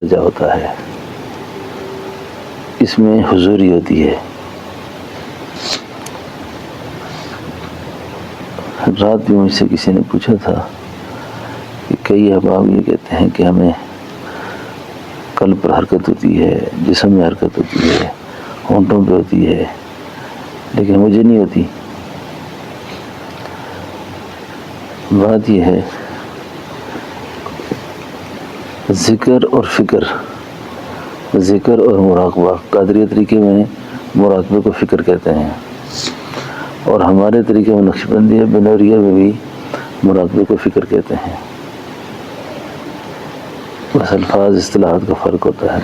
درجہ ہوتا ہے، اس میں حضوری ہوتی ہے۔ رات بھی مجھ سے کسی نے پوچھا تھا کہ کئی احباب یہ کہتے ہیں کہ ہمیں قلب پر حرکت ہوتی ہے، جسم میں حرکت ہوتی ہے، ہونٹوں پہ ہوتی ہے، لیکن مجھے نہیں ہوتی۔ بات یہ ہے ذکر اور فکر، ذکر اور مراقبہ، قادریہ طریقے میں مراقبے کو فکر کہتے ہیں، اور ہمارے طریقے میں نقشبندیہ بنوریہ میں بھی مراقبے کو فکر کہتے ہیں، بس الفاظ اصطلاحات کا فرق ہوتا ہے۔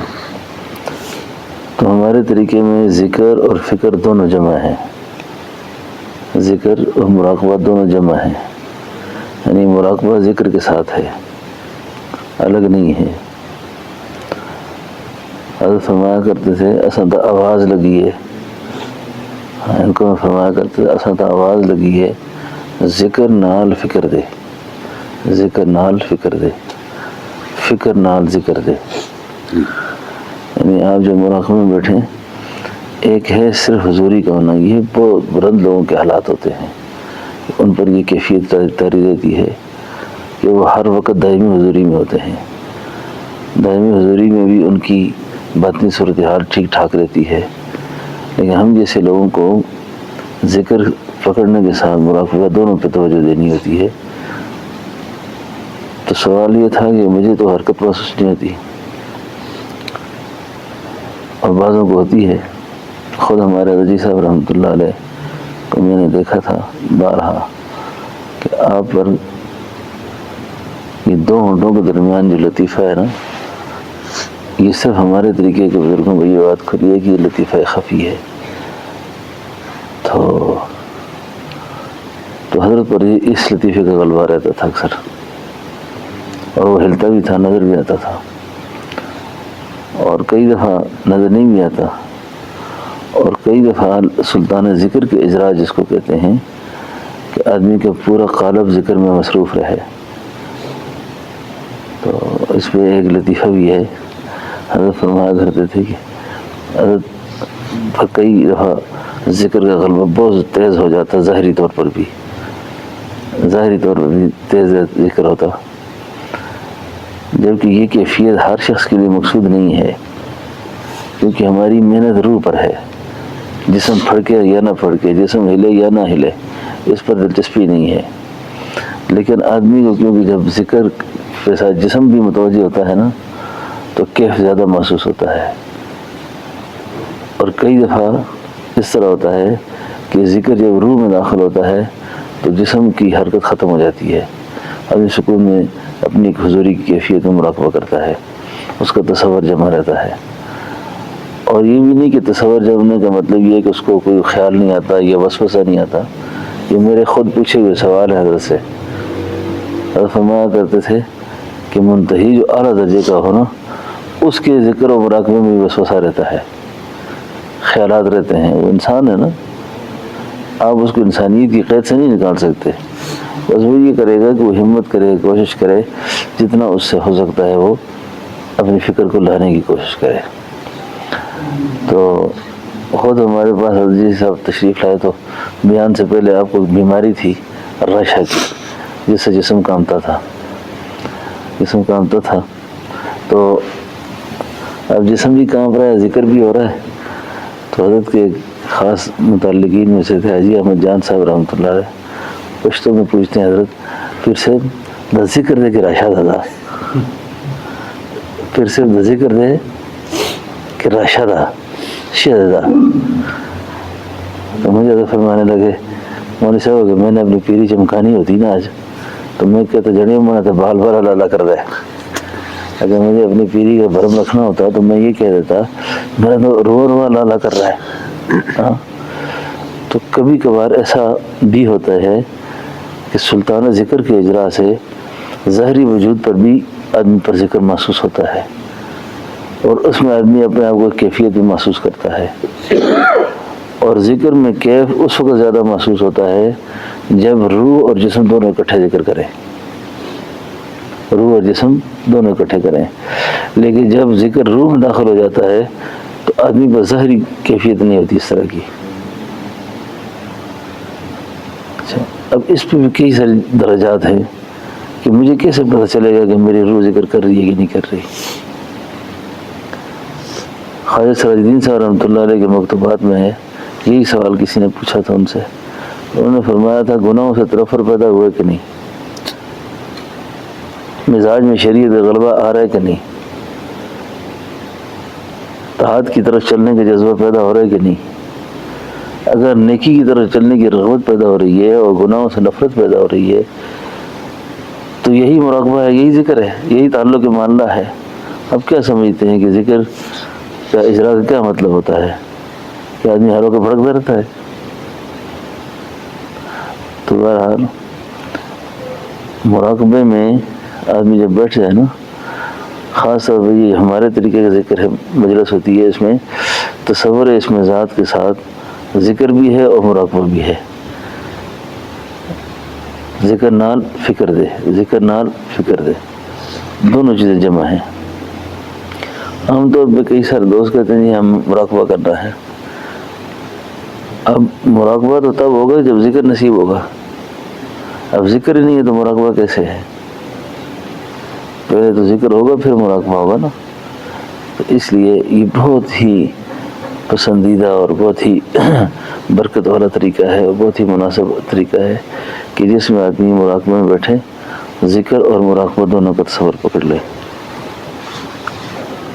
تو ہمارے طریقے میں ذکر اور فکر دونوں جمع ہیں، ذکر اور مراقبہ دونوں جمع ہیں، یعنی مراقبہ ذکر کے ساتھ ہے، الگ نہیں ہے۔ حضرت فرمایا کرتے تھے اساں تا آواز لگی ہے، ان کو میں فرمایا کرتے تھے اساں تا آواز لگی ہے، ذکر نال فکر دے، ذکر نال فکر دے، فکر نال ذکر دے۔ یعنی آپ جو مراقبے میں بیٹھیں، ایک ہے صرف حضوری کا ہونا، یہ بہت بلند لوگوں کے حالات ہوتے ہیں، ان پر یہ کیفیت تاری دیتی ہے کہ وہ ہر وقت دائمی حضوری میں ہوتے ہیں۔ دائمی حضوری میں بھی ان کی باطنی صورتحال ٹھیک ٹھاک رہتی ہے، لیکن ہم جیسے لوگوں کو ذکر پکڑنے کے ساتھ مراقبہ دونوں پہ توجہ دینی ہوتی ہے۔ تو سوال یہ تھا کہ مجھے تو حرکت محسوس نہیں ہوتی، اور بعضوں کو ہوتی ہے۔ خود ہمارے رضی صاحب رحمۃ اللہ علیہ کو میں نے دیکھا تھا بارہا کہ آپ پر یہ دو ہونٹوں کے درمیان جو لطیفہ ہے نا، یہ صرف ہمارے طریقے کے بزرگوں کو یہ بات کھلی ہے کہ یہ لطیفہ خفی ہے۔ تو حضرت پر اس لطیفے کا غلبہ رہتا تھا اکثر، اور وہ ہلتا بھی تھا، نظر بھی آتا تھا، اور کئی دفعہ نظر نہیں بھی آتا، اور کئی دفعہ سلطان ذکر کے اجرا جس کو کہتے ہیں کہ آدمی کا پورا قالب ذکر میں مصروف رہے۔ تو اس پہ ایک لطیفہ بھی ہے، حضرت فرمایا کرتے تھے کہ حضرت کئی دفعہ ذکر کا غلبہ بہت تیز ہو جاتا، ظاہری طور پر بھی تیز ذکر ہوتا، جبکہ یہ کیفیت ہر شخص کے لیے مقصود نہیں ہے، کیونکہ ہماری محنت روح پر ہے، جسم پھڑکے یا نہ پھڑکے، جسم ہلے یا نہ ہلے، اس پر دلچسپی نہیں ہے۔ لیکن آدمی کو کیونکہ جب ذکر کے ساتھ جسم بھی متوجہ ہوتا ہے نا، تو کیف زیادہ محسوس ہوتا ہے۔ اور کئی دفعہ اس طرح ہوتا ہے کہ ذکر جب روح میں داخل ہوتا ہے تو جسم کی حرکت ختم ہو جاتی ہے، ابھی سکون میں اپنی حضوری کی کیفیت میں مراقبہ کرتا ہے، اس کا تصور جمع رہتا ہے۔ اور یہ بھی نہیں کہ تصور جمنے کا مطلب یہ ہے کہ اس کو کوئی خیال نہیں آتا یا وسوسہ نہیں آتا، یہ میرے خود پوچھے ہوئے سوال ہے حضرت سے۔ حضرت فرمایا کرتے تھے کہ منتہی جو اعلیٰ درجے کا ہو نا، اس کے ذکر و مراقبے میں بھی وسوسہ رہتا ہے، خیالات رہتے ہیں، وہ انسان ہے نا، آپ اس کو انسانیت کی قید سے نہیں نکال سکتے، بس وہ یہ کرے گا کہ وہ ہمت کرے، کوشش کرے، جتنا اس سے ہو سکتا ہے وہ اپنی فکر کو لانے کی کوشش کرے۔ تو خود ہمارے پاس حضرت جی صاحب تشریف لائے تو بیان سے پہلے آپ کو بیماری تھی رشا کی، جس سے جسم کامتا تھا، تو اب جسم بھی کانپ رہا ہے، ذکر بھی ہو رہا ہے۔ تو حضرت کے خاص متعلقین میں سے تھے حاجی احمد جان صاحب رحمۃ اللہ علیہ، پشتوں میں پوچھتے ہیں حضرت پھر سے ذکر دے کے راشا دادا، پھر سے ذکر دے کہ راشا دا شہزادہ۔ تو مجھے حضرت فرمانے لگے مولوی صاحب اگر میں نے اپنی پیری چمکانی ہوتی نا آج تو میں کہتا جڑے منا تو بال بال اللہ کر دے، اگر مجھے اپنی پیری کا بھرم رکھنا ہوتا تو میں یہ کہہ دیتا میرا تو رو اللہ کر رہا ہے۔ تو کبھی کبھار ایسا بھی ہوتا ہے کہ سلطان ذکر کے اجرا سے ظاہری وجود پر بھی آدمی پر ذکر محسوس ہوتا ہے، اور اس میں آدمی اپنے آپ کو کیفیت بھی محسوس کرتا ہے۔ اور ذکر میں کیف اس وقت زیادہ محسوس ہوتا ہے جب روح اور جسم دونوں اکٹھے ذکر کریں، روح اور جسم دونوں اکٹھے کریں۔ لیکن جب ذکر روح میں داخل ہو جاتا ہے تو آدمی پر ظاہری کیفیت نہیں ہوتی اس طرح کی. اچھا، اب اس پہ بھی کئی سارے درجات ہیں کہ مجھے کیسے پتہ چلے گا کہ میری روح ذکر کر رہی ہے کہ نہیں کر رہی. خواجہ سراج الدین صاحب رحمۃ اللہ علیہ کے مکتوبات میں ہے، یہی سوال کسی نے پوچھا تھا ان سے، انہوں نے فرمایا تھا گناہوں سے ترفر پیدا ہوئے کہ نہیں، مزاج میں شریعت غلبہ آ رہا ہے کہ نہیں، طاعت کی طرف چلنے کا جذبہ پیدا ہو رہا ہے کہ نہیں. اگر نیکی کی طرف چلنے کی رغبت پیدا ہو رہی ہے اور گناہوں سے نفرت پیدا ہو رہی ہے تو یہی مراقبہ ہے، یہی ذکر ہے، یہی تعلق معاملہ ہے. اب کیا سمجھتے ہیں کہ ذکر کا اجرا کا کیا مطلب ہوتا ہے کہ آدمی ہر وقت بھڑکتا رہتا ہے؟ تو بہرحال مراقبے میں آدمی جب بیٹھ جائے نا، خاص طور پر یہ ہمارے طریقے کا ذکر ہے، مجلس ہوتی ہے، اس میں تصور ہے، اس میں ذات کے ساتھ ذکر بھی ہے اور مراقبہ بھی ہے. ذکر نال فکر دے، ذکر نال فکر دے، دونوں چیزیں جمع ہیں. عام طور پہ کئی سارے دوست کہتے ہیں ہم مراقبہ کر رہے ہیں. اب مراقبہ تو تب ہوگا جب ذکر نصیب ہوگا. اب ذکر ہی نہیں ہے تو مراقبہ کیسے ہے؟ پہلے تو ذکر ہوگا پھر مراقبہ ہوگا نا. تو اس لیے یہ بہت ہی پسندیدہ اور بہت ہی برکت والا طریقہ ہے اور بہت ہی مناسب طریقہ ہے کہ جس میں آدمی مراقبہ میں بیٹھے ذکر اور مراقبہ دونوں کا تصور پکڑ لے.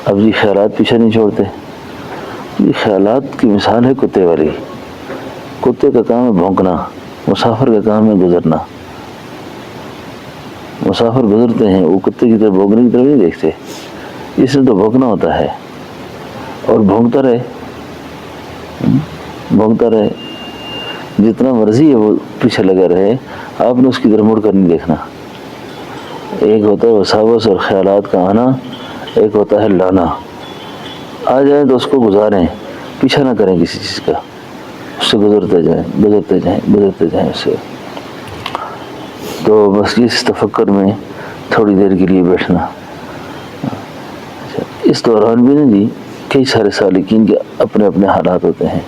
اب یہ خیالات پیچھے نہیں چھوڑتے. یہ خیالات کی مثال ہے کتے والی. کتے کا کام ہے بھونکنا، مسافر کا کام ہے گزرنا. مسافر گزرتے ہیں، وہ کتے کی طرف بھونکنے کی طرف نہیں دیکھتے، اس نے تو بھونکنا ہوتا ہے اور بھونکتا رہے، بھونکتا رہے، جتنا مرضی ہے وہ پیچھے لگا رہے، آپ نے اس کی طرف مڑ کر نہیں دیکھنا. ایک ہوتا ہے وساوس اور خیالات کا آنا، ایک ہوتا ہے لانا. آ جائیں تو اس کو گزاریں، پیچھا نہ کریں کسی چیز کا، اس سے گزرتے جائیں گزرتے جائیں گزرتے جائیں اس سے. تو بس اس تفکر میں تھوڑی دیر کے لیے بیٹھنا. اس دوران بھی نا جی کئی سارے سالکین کے اپنے اپنے حالات ہوتے ہیں.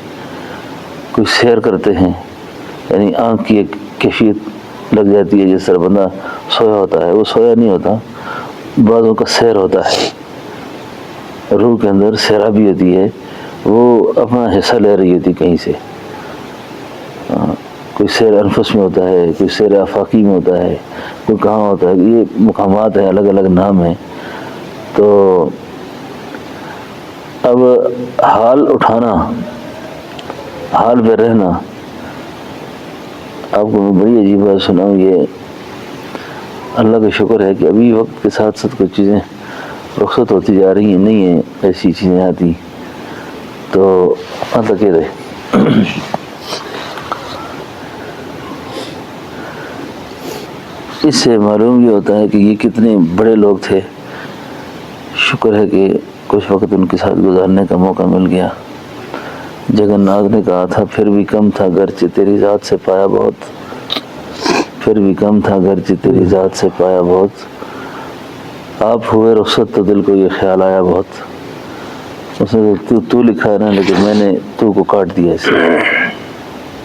کوئی سیر کرتے ہیں، یعنی آنکھ کی ایک کیفیت لگ جاتی ہے، جس طرح بندہ سویا ہوتا ہے وہ سویا نہیں ہوتا، بعضوں کا سیر ہوتا ہے، روح کے اندر سیرابی ہوتی ہے، وہ اپنا حصہ لے رہی ہوتی کہیں سے. کوئی سیر انفس میں ہوتا ہے، کوئی سیر آفاقی میں ہوتا ہے، کوئی کہاں ہوتا ہے. یہ مقامات ہیں، الگ الگ نام ہیں. تو اب حال اٹھانا، حال پہ رہنا، آپ کو میں بڑی عجیب بات سناؤں. یہ اللہ کا شکر ہے کہ ابھی وقت کے ساتھ ساتھ کچھ چیزیں رخصت ہوتی جا رہی ہیں، نہیں ہیں ایسی چیزیں آتی تو لگے رہے. اس سے معلوم یہ ہوتا ہے کہ یہ کتنے بڑے لوگ تھے. شکر ہے کہ کچھ وقت ان کے ساتھ گزارنے کا موقع مل گیا. جگن ناتھ نے کہا تھا پھر بھی کم تھا گرچہ تیری ذات سے پایا بہت، پھر بھی کم تھا گرچہ تیری ذات سے پایا بہت، آپ ہوئے رخصت تو دل کو یہ خیال آیا بہت. اس نے تو لکھا ہے نا، لیکن میں نے تو کو کاٹ دیا اسے.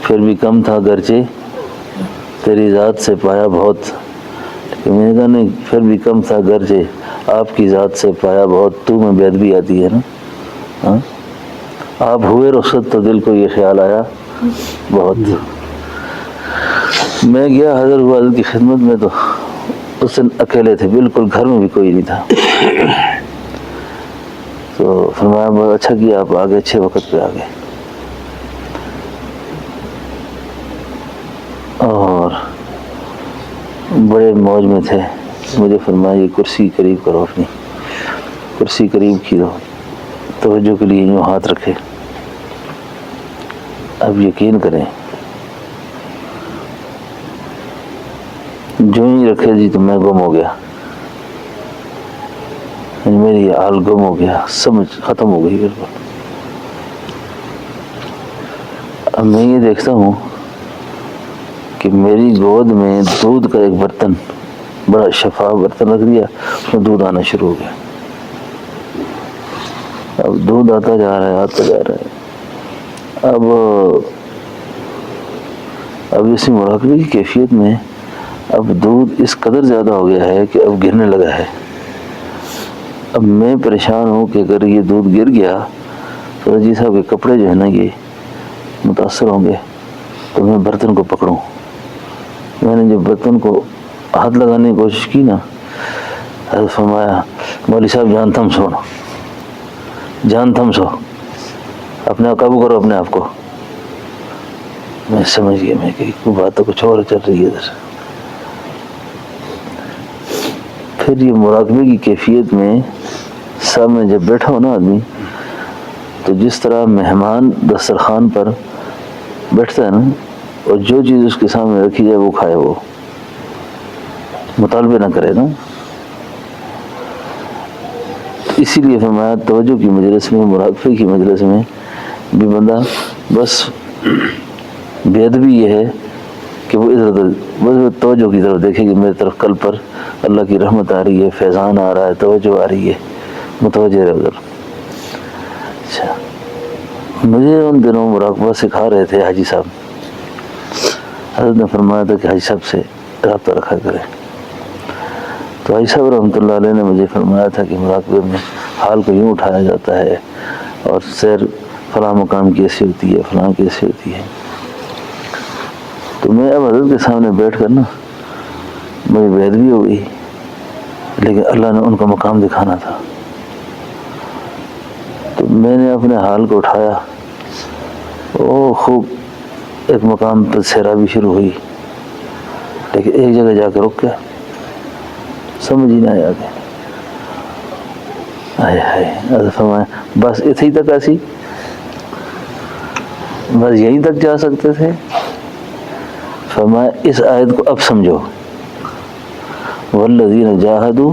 پھر بھی کم تھا گرچہ تیری ذات سے پایا بہت، لیکن میں نے کہا نہیں، پھر بھی کم تھا گرچہ آپ کی ذات سے پایا بہت. تو میں بے ادبی آتی ہے نا. ہاں، آپ ہوئے رخصت تو دل کو یہ خیال آیا بہت. میں گیا حضرت والد کی خدمت میں تو اس دن اکیلے تھے، بالکل گھر میں بھی کوئی نہیں تھا. تو فرمایا بہت اچھا کیا آپ آگے، اچھے وقت پہ آگے. اور بڑے موج میں تھے. مجھے فرمایا یہ کرسی قریب کرو، اپنی کرسی قریب کی دو، توجہ کے لیے یوں ہاتھ رکھے. اب یقین کریں جو ہی رکھے جی تو میں گم ہو گیا، میری حال گم ہو گیا، سمجھ ختم ہو گئی بالکل. اب میں یہ دیکھتا ہوں کہ میری گود میں دودھ کا ایک برتن، بڑا شفاف برتن رکھ دیا، اس میں دودھ آنا شروع ہو گیا. اب دودھ آتا جا رہا ہے، آتا جا رہا ہے. اب اسی مراقبے کی کیفیت میں اب دودھ اس قدر زیادہ ہو گیا ہے کہ اب گرنے لگا ہے. اب میں پریشان ہوں کہ اگر یہ دودھ گر گیا تو رضی صاحب کے کپڑے جو ہے نا یہ متاثر ہوں گے، تو میں برتن کو پکڑوں. میں نے جب برتن کو ہاتھ لگانے کی کوشش کی نا، حضرت فرمایا مولوی صاحب جان تھم سو، جان تھم سو، اپنے آپ قابو کرو اپنے آپ کو. میں سمجھ گیا میں کہ کوئی بات تو کچھ اور چل رہی ہے ادھر. پھر یہ مراقبے کی کیفیت میں سامنے جب بیٹھا ہو نا آدمی، تو جس طرح مہمان دسترخوان پر بیٹھتا ہے نا، اور جو چیز اس کے سامنے رکھی جائے وہ کھائے، وہ مطالبے نہ کرے نا. اسی لیے فرمایا توجہ کی مجلس میں، مراقبے کی مجلس میں بھی بندہ بس بے ادبی یہ ہے کہ وہ ادھر ادھر بس توجہ کی طرف دیکھے کہ میری طرف کل پر اللہ کی رحمت آ رہی ہے، فیضان آ رہا ہے، توجہ آ رہی ہے، متوجہ رہے ادھر. اچھا، مجھے ان دنوں مراقبہ سکھا رہے تھے حاجی صاحب. حضرت نے فرمایا تھا کہ حاجی صاحب سے رابطہ رکھا کرے. تو حاجی صاحب رحمۃ اللہ علیہ نے مجھے فرمایا تھا کہ مراقبے میں حال کو یوں اٹھایا جاتا ہے، اور سیر فلاں مقام کیسی ہوتی ہے، فلاں کیسی ہوتی ہے. تو میں اب حضرت کے سامنے بیٹھ کر نا مجھے بے ادبی ہو گئی، لیکن اللہ نے ان کا مقام دکھانا تھا. تو میں نے اپنے حال کو اٹھایا، خوب ایک مقام پر سیرابی شروع ہوئی، لیکن ایک جگہ جا کے رک گیا، سمجھ ہی نہ آیا کہ آئے ہائے. فرمایا بس اتھے ہی تک ایسی، بس یہیں تک جا سکتے تھے. فرمایا اس آیت کو اب سمجھو، والذین جاہدوا،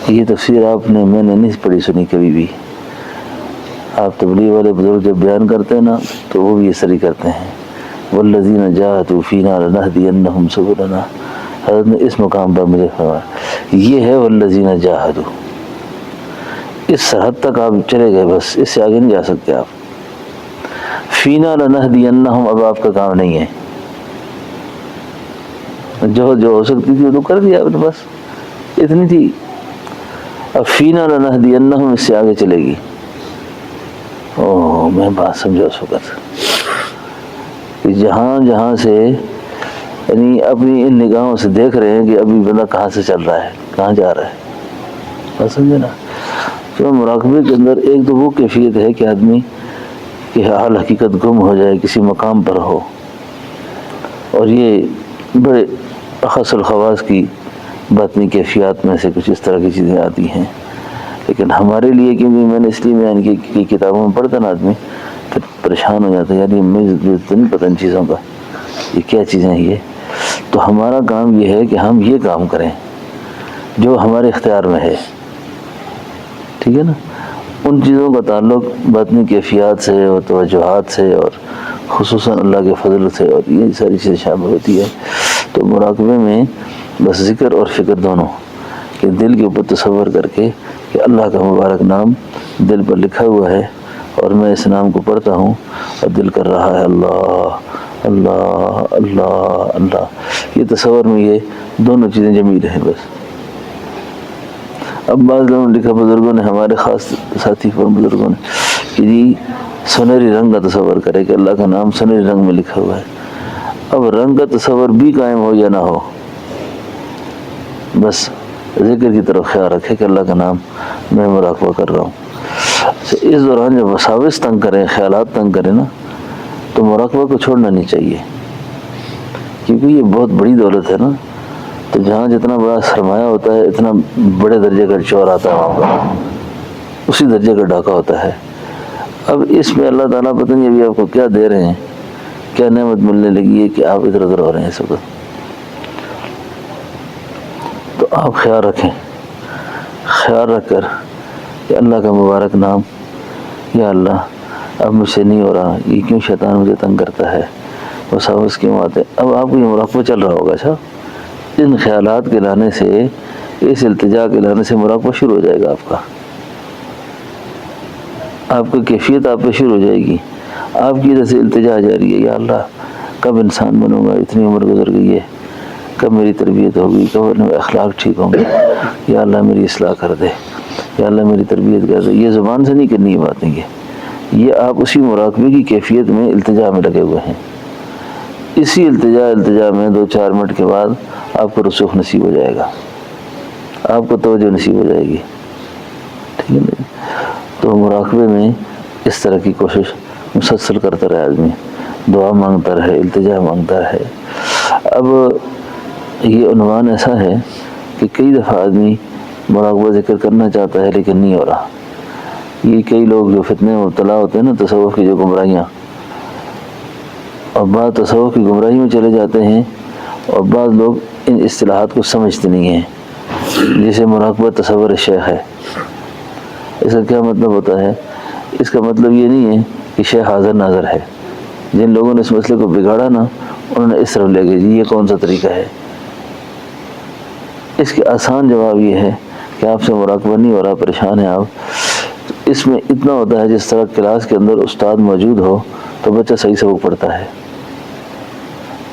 یہ تفسیر آپ نے میں نے نہیں پڑھی سنی کبھی بھی. آپ تبلیغ والے بزرگ جب بیان کرتے ہیں نا تو وہ بھی اس طرح کرتے ہیں، والذین جاہدوا فینا لنہدینہم سبلنا. حضرت نے اس مقام پر مجھے فرمایا یہ ہے والذین جاہدوا، اس سرحد تک آپ چلے گئے، بس اس سے آگے نہیں جا سکتے آپ. فینا لنہدینہم اب آپ کا کام نہیں ہے، جو ہو سکتی تھی وہ تو کر دیا آپ نے، بس اتنی تھی. اب فینا لنہدینہم اس سے آگے چلے گی. میں بات سمجھا اس وقت کہ جہاں جہاں سے یعنی اپنی ان نگاہوں سے دیکھ رہے ہیں کہ ابھی بندہ کہاں سے چل رہا ہے، کہاں جا رہا ہے. بات سمجھے نا. تو مراقبے کے اندر ایک تو وہ کیفیت ہے کہ آدمی کہ حال حقیقت گم ہو جائے، کسی مقام پر ہو، اور یہ بڑے اخص الخواص کی باطنی کیفیات میں سے کچھ اس طرح کی چیزیں آتی ہیں. لیکن ہمارے لیے کیونکہ میں نے اس لیے بیان کی کتابوں میں پڑھتا نا آدمی پھر پریشان ہو جاتا ہے، یعنی مجھے تو نہیں پتہ ان چیزوں کا، یہ کیا چیزیں ہیں یہ. تو ہمارا کام یہ ہے کہ ہم یہ کام کریں جو ہمارے اختیار میں ہے، ٹھیک ہے نا. ان چیزوں کا تعلق باطنی کیفیات سے اور توجہات سے اور خصوصاً اللہ کے فضل سے اور یہ ساری چیزیں شامل ہوتی ہے. تو مراقبے میں بس ذکر اور فکر دونوں، کہ دل کے اوپر تصور کر کے کہ اللہ کا مبارک نام دل پر لکھا ہوا ہے اور میں اس نام کو پڑھتا ہوں اور دل کر رہا ہے اللہ اللہ اللہ اللہ. یہ تصور میں یہ دونوں چیزیں جمیل ہیں بس. اب بعض لوگوں نے لکھا، بزرگوں نے، ہمارے خاص ساتھی بزرگوں نے، کہ جی سنہری رنگ کا تصور کرے کہ اللہ کا نام سنہری رنگ میں لکھا ہوا ہے. اب رنگ کا تصور بھی قائم ہو یا نہ ہو، بس ذکر کی طرف خیال رکھے کہ اللہ کا نام میں مراقبہ کر رہا ہوں. اس دوران جب وساوس تنگ کریں، خیالات تنگ کریں نا، تو مراقبہ کو چھوڑنا نہیں چاہیے، کیونکہ یہ بہت بڑی دولت ہے نا. تو جہاں جتنا بڑا سرمایہ ہوتا ہے اتنا بڑے درجے کا چور آتا ہے وہاں پر، اسی درجے کا ڈاکہ ہوتا ہے. اب اس میں اللہ تعالیٰ پتہ نہیں ابھی آپ کو کیا دے رہے ہیں، کیا نعمت ملنے لگی ہے کہ آپ ادھر ادھر ہو رہے ہیں اس وقت. تو آپ خیال رکھیں، خیال رکھ کر کہ اللہ کا مبارک نام، یا اللہ اب مجھ سے نہیں ہو رہا، یہ کیوں شیطان مجھے تنگ کرتا ہے، وساوس کیوں آتے. اب آپ کو یہ مراقبہ چل رہا ہوگا. اچھا، ان خیالات کے لانے سے، اس التجا کے لانے سے مراقبہ شروع ہو جائے گا آپ کا. آپ کی کیفیت آپ پہ شروع ہو جائے گی. آپ کی طرف سے التجا جا رہی ہے, یا اللہ کب انسان بنوں گا, اتنی عمر گزر گئی ہے, کب میری تربیت ہوگی, کب میرے اخلاق ٹھیک ہوں گے, یا اللہ میری اصلاح کر دے, یا اللہ میری تربیت کر دے. یہ زبان سے نہیں کرنی یہ باتیں, یہ آپ اسی مراقبے کی کیفیت میں التجا میں لگے ہوئے ہیں. اسی التجا میں 2-4 منٹ کے بعد آپ کو رسوخ نصیب ہو جائے گا, آپ کو توجہ نصیب ہو جائے گی. ٹھیک ہے نا. تو مراقبے میں اس طرح کی کوشش مسلسل کرتا رہے آدمی, دعا مانگتا رہے, التجا مانگتا رہے. اب یہ عنوان ایسا ہے کہ کئی دفعہ آدمی مراقبہ ذکر کرنا چاہتا ہے لیکن نہیں ہو رہا. یہ کئی لوگ جو فتنے میں مبتلا ہوتے ہیں نا, تصوف کی جو گمراہیاں, اور بعض تصوف کی گمراہی میں چلے جاتے ہیں, اور بعض لوگ ان اصطلاحات کو سمجھتے نہیں ہیں. جیسے مراقبہ تصور شیخ ہے, اس کا کیا مطلب ہوتا ہے؟ اس کا مطلب یہ نہیں ہے کہ شیخ حاضر ناظر ہے. جن لوگوں نے اس مسئلے کو بگاڑا نا, انہوں نے اس طرف لے گئے جی یہ کون سا طریقہ ہے. اس کے آسان جواب یہ ہے کہ آپ سے مراقبہ نہیں ہو رہا, پریشان ہیں آپ. اس میں اتنا ہوتا ہے جس طرح کلاس کے اندر استاد موجود ہو تو بچہ صحیح سبق پڑھتا ہے.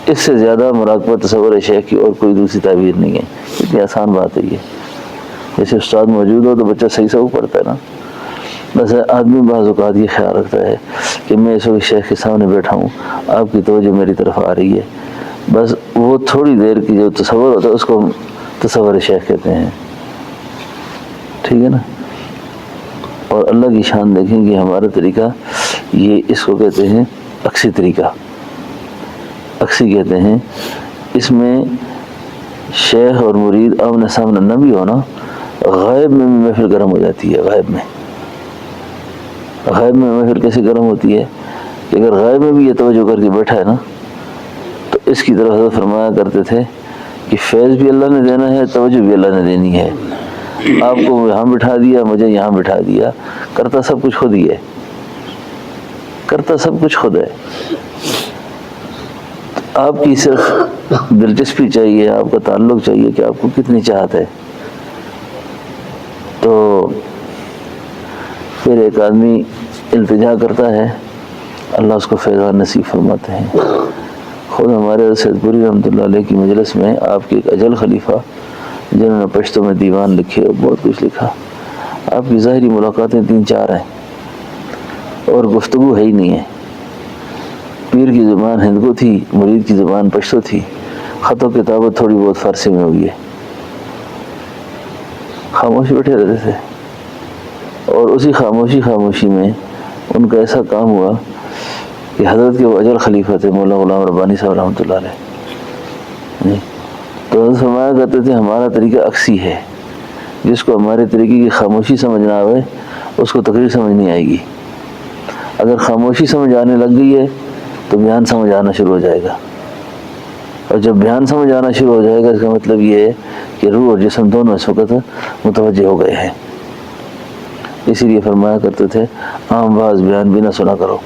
اس سے زیادہ مراقبہ تصور شیخ کی اور کوئی دوسری تعبیر نہیں ہے. اتنی آسان بات ہے یہ. جیسے استاد موجود ہو تو بچہ صحیح سبق پڑھتا ہے نا. بس آدمی بعض اوقات یہ خیال رکھتا ہے کہ میں اس وقت شیخ کے سامنے بیٹھا ہوں, آپ کی توجہ میری طرف آ رہی ہے, بس وہ تھوڑی دیر کی جو تصور ہوتا ہے اس کو تصور شیخ کہتے ہیں. ٹھیک ہے نا. اور اللہ کی شان دیکھیں کہ ہمارا طریقہ یہ اس کو کہتے ہیں عکسی طریقہ, عکسی کہتے ہیں. اس میں شیخ اور مرید آمنے سامنے نہ بھی ہونا, غائب میں محفل گرم ہو جاتی ہے. غائب میں محفل کیسے گرم ہوتی ہے کہ اگر غائب میں بھی یہ توجہ کر کے بیٹھا ہے نا, تو اس کی طرف حضرت فرمایا کرتے تھے کہ فیض بھی اللہ نے دینا ہے, توجہ بھی اللہ نے دینی ہے. آپ کو یہاں بٹھا دیا, مجھے یہاں بٹھا دیا, کرتا سب کچھ خود ہی ہے, کرتا سب کچھ خود ہے. آپ کی صرف دلچسپی چاہیے, آپ کا تعلق چاہیے کہ آپ کو کتنی چاہت ہے. تو پھر ایک آدمی التجا کرتا ہے, اللہ اس کو فیضان نصیب فرماتے ہیں. خود ہمارے سید پوری رحمۃ اللہ علیہ کی مجلس میں آپ کے ایک اجل خلیفہ, جنہوں نے پشتوں میں دیوان لکھے اور بہت کچھ لکھا, آپ کی ظاہری ملاقاتیں 3-4 ہیں اور گفتگو ہے ہی نہیں ہے. پیر کی زبان ہندکو تھی, مرید کی زبان پشتو تھی, خط و کتابت تھوڑی بہت فارسی میں ہوئی ہے. خاموش بیٹھے رہتے تھے, اور اسی خاموشی میں ان کا ایسا کام ہوا کہ حضرت کے وہ اجل خلیفہ تھے مولا غلام ربانی صاحب رحمۃ اللہ علیہ. تو حضرت فرمایا کرتے تھے ہمارا طریقہ عکسی ہے, جس کو ہمارے طریقے کی خاموشی سمجھ نہ آئے اس کو تقریر سمجھ نہیں آئے گی. اگر خاموشی سمجھ آنے لگ گئی ہے تو بیان سمجھ آنا شروع ہو جائے گا, اور جب بیان سمجھ آنا شروع ہو جائے گا اس کا مطلب یہ ہے کہ روح اور جسم دونوں اس وقت متوجہ ہو گئے ہیں. اسی لیے فرمایا کرتے تھے عام باز بیان بھی نہ سنا کرو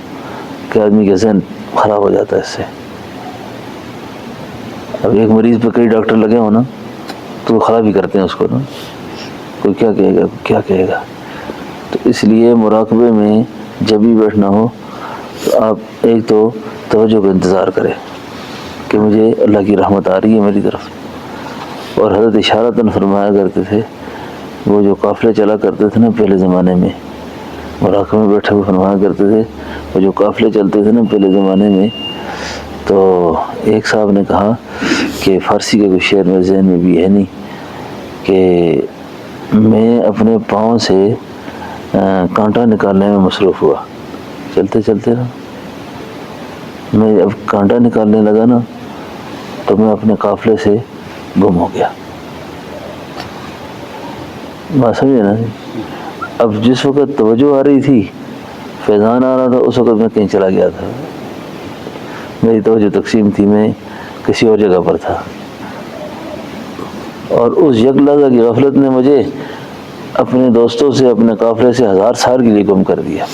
کہ آدمی کا ذہن خراب ہو جاتا ہے اس سے. اب ایک مریض پہ کئی ڈاکٹر لگے ہو نا, تو وہ خراب ہی کرتے ہیں اس کو نا, کوئی کیا کہے گا, کیا کہے گا. تو اس لیے مراقبے میں جب بھی بیٹھنا ہو تو آپ ایک تو توجہ کا انتظار کریں کہ مجھے اللہ کی رحمت آ رہی ہے میری طرف. اور حضرت اشارتاً فرمایا کرتے تھے, وہ جو قافلے چلا کرتے تھے نا پہلے زمانے میں, مراقبے میں بیٹھے ہوئے فرمایا کرتے تھے, وہ جو قافلے چلتے تھے نا پہلے زمانے میں, تو ایک صاحب نے کہا کہ فارسی کا کوئی شعر میرے ذہن میں بھی ہے نہیں, کہ میں اپنے پاؤں سے کانٹا نکالنے میں مصروف ہوا. چلتے چلتے نا میں اب کانٹا نکالنے لگا نا تو میں اپنے قافلے سے گم ہو گیا. بات سمجھے نا. اب جس وقت توجہ آ رہی تھی, فیضان آ رہا تھا, اس وقت میں کہیں چلا گیا تھا, میری توجہ تقسیم تھی, میں کسی اور جگہ پر تھا. اور اس یک لحظہ کی غفلت نے مجھے اپنے دوستوں سے, اپنے قافلے سے 1000 سال کے لیے گم کر دیا.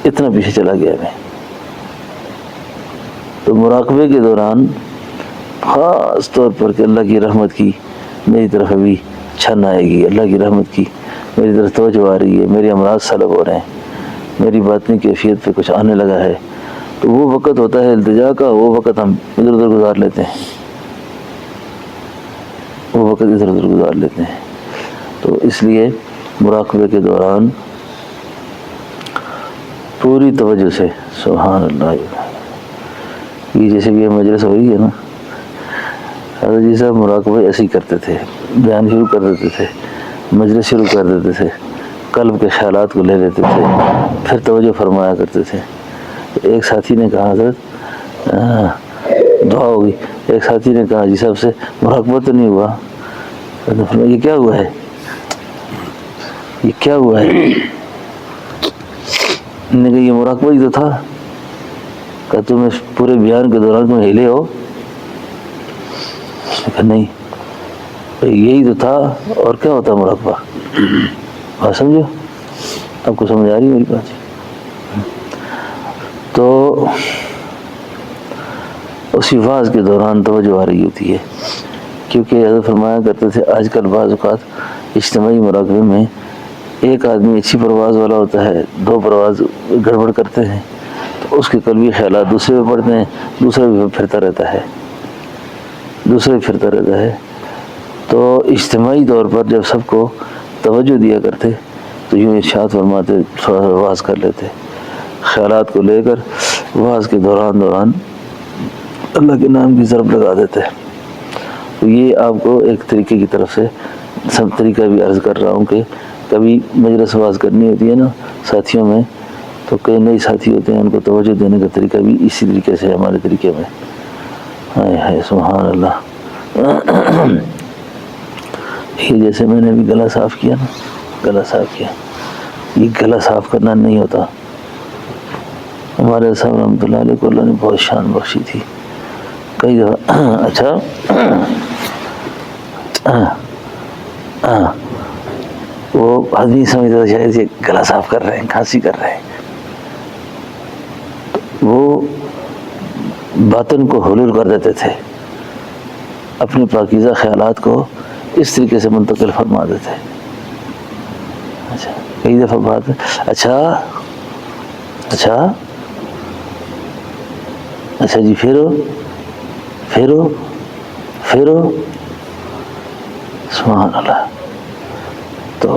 اتنا پیچھے چلا گیا میں. تو مراقبے کے دوران خاص طور پر کہ اللہ کی رحمت کی میری طرف ابھی چھن آئے گی, اللہ کی رحمت کی میری طرف توجہ آ رہی ہے, میرے امراض سلب ہو رہے ہیں, میری باطنی کیفیت پہ کچھ آنے لگا ہے، تو وہ وقت ہوتا ہے التجا کا، وہ وقت ہم ادھر ادھر گزار لیتے ہیں، وہ وقت ادھر ادھر گزار لیتے ہیں۔ تو اس لیے مراقبے کے دوران پوری توجہ سے سبحان اللہ، یہ جیسے کہ یہ مجلس ہو رہی ہے نا، حضرت جی صاحب مراقبہ ایسے ہی کرتے تھے، بیان شروع کر دیتے تھے، مجلس شروع کر دیتے تھے، قلب کے خیالات کو لے لیتے تھے، پھر توجہ فرمایا کرتے تھے۔ ایک ساتھی نے کہا حضرت دعا ہوگی، ایک ساتھی نے کہا جی صاحب سے مراقبہ تو نہیں ہوا، یہ کیا ہوا ہے، یہ کیا ہوا ہے؟ نے کہا یہ مراقبہ ہی تو تھا، کہ تم اس پورے بیان کے دوران تم ہلے ہو؟ اس نے کہا نہیں، یہی تو تھا، اور کیا ہوتا مراقبہ؟ بات سمجھو، آپ کو سمجھ آ رہی ہے میری بات؟ تو اسی واز کے دوران توجہ آ رہی ہوتی ہے، کیونکہ حضرت فرمایا کرتے تھے آج کل بعض اوقات اجتماعی مراقبے میں ایک آدمی اچھی پرواز والا ہوتا ہے، دو پرواز گڑبڑ کرتے ہیں، تو اس کے قلبی خیالات دوسرے پہ پڑتے ہیں، دوسرا بھی پھرتا رہتا ہے، دوسرا بھی پھرتا رہتا ہے۔ تو اجتماعی طور پر جب سب کو توجہ دیا کرتے تو یوں ارشاد فرماتے، تھوڑا سا واز کر لیتے، خیالات کو لے کر واز کے دوران اللہ کے نام کی ضرب لگا دیتے۔ تو یہ آپ کو ایک طریقے کی طرف سے سب طریقہ بھی عرض کر رہا ہوں کہ کبھی مجلس واز کرنی ہوتی ہے نا ساتھیوں میں، تو کئی نئے ساتھی ہوتے ہیں، ان کو توجہ دینے کا طریقہ بھی اسی طریقے سے ہمارے طریقے میں۔ ہائے ہائے سبحان اللہ۔ یہ جیسے میں نے ابھی گلا صاف کیا نا، گلا صاف کیا، یہ گلا صاف کرنا نہیں ہوتا۔ ہمارے صاحب رحمۃ اللہ علیہ کو اللہ نے بہت شان بخشی تھی، کئی دفعہ اچھا وہ آدمی سمجھتا تھا شاید یہ گلا صاف کر رہے ہیں، کھانسی کر رہے ہیں، وہ باطن کو حلول کر دیتے تھے، اپنے پاکیزہ خیالات کو اس طریقے سے منتقل فرما دیتے۔ اچھا کئی دفعہ بات اچھا جی پھیرو سبحان اللہ۔ تو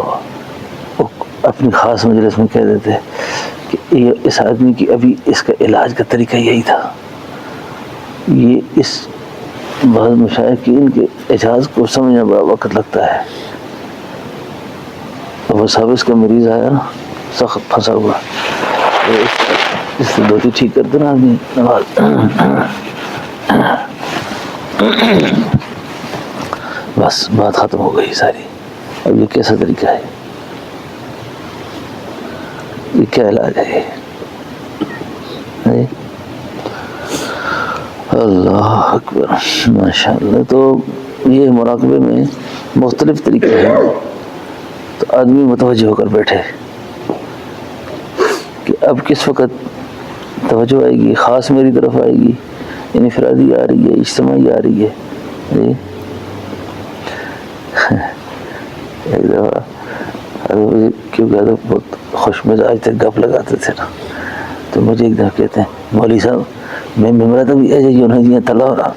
اپنی خاص مجلس میں کہہ دیتے کہ یہ اس آدمی کی ابھی اس کا علاج کا طریقہ یہی تھا، یہ اس بعض مشائخ کی ان کے اعجاز کو سمجھنے بڑا وقت لگتا ہے۔ وہ صاحب اس کا مریض آیا نا سخت پھنسا ہوا، اس سے دھوتی ٹھیک کرتے نا آدمی نماز، بس بات ختم ہو گئی ساری۔ اب یہ کیسا طریقہ ہے، یہ کیا علاج ہے؟ اللہ اکبر ماشاء اللہ۔ تو یہ مراقبے میں مختلف طریقے ہیں، تو آدمی متوجہ ہو کر بیٹھے کہ اب کس وقت توجہ آئے گی، خاص میری طرف آئے گی، انفرادی آ رہی ہے، اجتماعی آ رہی ہے۔ ایک دفعہ کیونکہ بہت خوش مزاج تھے، گپ لگاتے تھے نا، تو مجھے ایک دفعہ کہتے ہیں مولوی صاحب میں ممبر تک ایسے ہی ہونا چاہیے تلا ہو رہا،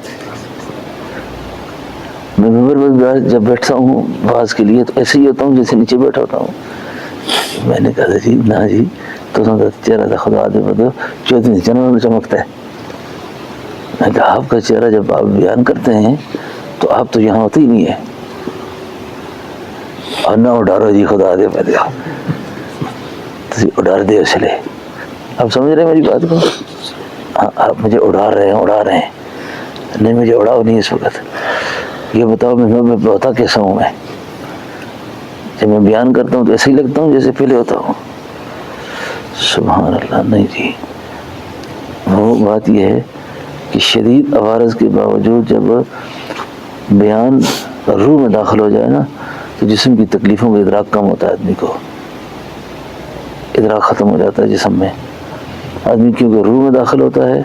میں ممبر پر جب بیٹھتا ہوں باز کے لیے تو ایسے ہی ہوتا ہوں جیسے نیچے بیٹھا ہوتا ہوں۔ میں نے کہا جی نا جی تو چہرہ تھا خدا دے مطلب چودھری چنن چمکتا ہے۔ میں نے کہا آپ کا چہرہ جب آپ بیان کرتے ہیں تو آپ تو یہاں ہوتے ہی نہیں ہے، اور نہ اڈارو جی خدا دے میں دیا اڈار دے چلے۔ آپ سمجھ رہے ہیں میری بات کو؟ آپ مجھے اڑا رہے ہیں، نہیں مجھے اڑاؤ نہیں اس وقت۔ یہ بتاؤ میں ہوتا کیسا ہوں؟ میں جب میں بیان کرتا ہوں تو ایسے ہی لگتا ہوں جیسے پہلے ہوتا ہوں؟ سبحان اللہ نہیں جی، وہ بات یہ ہے کہ شدید عوارض کے باوجود جب بیان روح میں داخل ہو جائے نا تو جسم کی تکلیفوں کا ادراک کم ہوتا ہے، آدمی کو ادراک ختم ہو جاتا ہے جسم میں۔ آدمی کیونکہ روح میں داخل ہوتا ہے،